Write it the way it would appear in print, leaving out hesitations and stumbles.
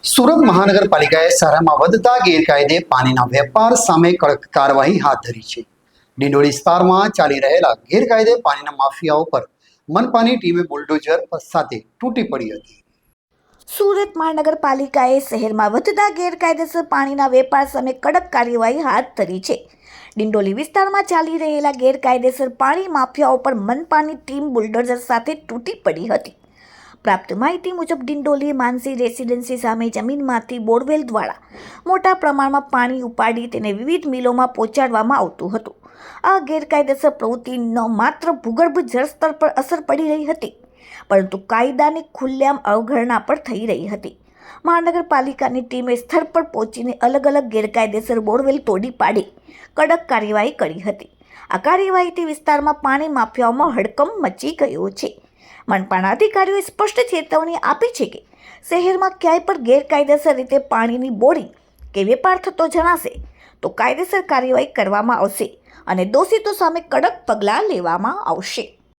સુરત મહાનગરપાલિકાએ શહેરમાં વધતા ગેરકાયદે પાણીના વેપાર સામે કડક કાર્યવાહી હાથ ધરી છે. ડિંડોલી વિસ્તારમાં ચાલી રહેલા ગેરકાયદે પાણીના માફિયાઓ પર મનપાની ટીમે બુલડોઝર સાથે તૂટી પડી હતી. સુરત મહાનગરપાલિકાએ શહેરમાં વધતા ગેરકાયદેસર પાણીના વેપાર સામે કડક કાર્યવાહી હાથ ધરી છે. ડિંડોલી વિસ્તારમાં ચાલી રહેલા ગેરકાયદેસર પાણી માફિયાઓ પર મનપાની ટીમ બુલડોઝર સાથે તૂટી પડી હતી. પ્રાપ્ત માહિતી મુજબ ડિંડોલી માનસી રેસિડેન્સી સામે જમીનમાંથી બોરવેલ દ્વારા મોટા પ્રમાણમાં પાણી ઉપાડી તેને વિવિધ મિલોમાં પહોંચાડવામાં આવતું હતું. આ ગેરકાયદેસર પ્રવૃત્તિનો માત્ર ભૂગર્ભ જળસ્તર પર અસર પડી રહી હતી, પરંતુ કાયદાની ખુલ્લેઆમ અવગણના પણ થઈ રહી હતી. મહાનગરપાલિકાની ટીમે સ્થળ પર પહોંચીને અલગ અલગ ગેરકાયદેસર બોરવેલ તોડી પાડી કડક કાર્યવાહી કરી હતી. આ કાર્યવાહીથી વિસ્તારમાં પાણી માફિયાઓમાં હડકંપ મચી ગયો છે. મનપાના અધિકારીઓએ સ્પષ્ટ ચેતવણી આપી છે કે શહેરમાં ક્યાંય પણ ગેરકાયદેસર રીતે પાણીની બોરિંગ કે વેપાર થતો જણાશે તો કાયદેસર કાર્યવાહી કરવામાં આવશે અને દોષિતો સામે કડક પગલાં લેવામાં આવશે.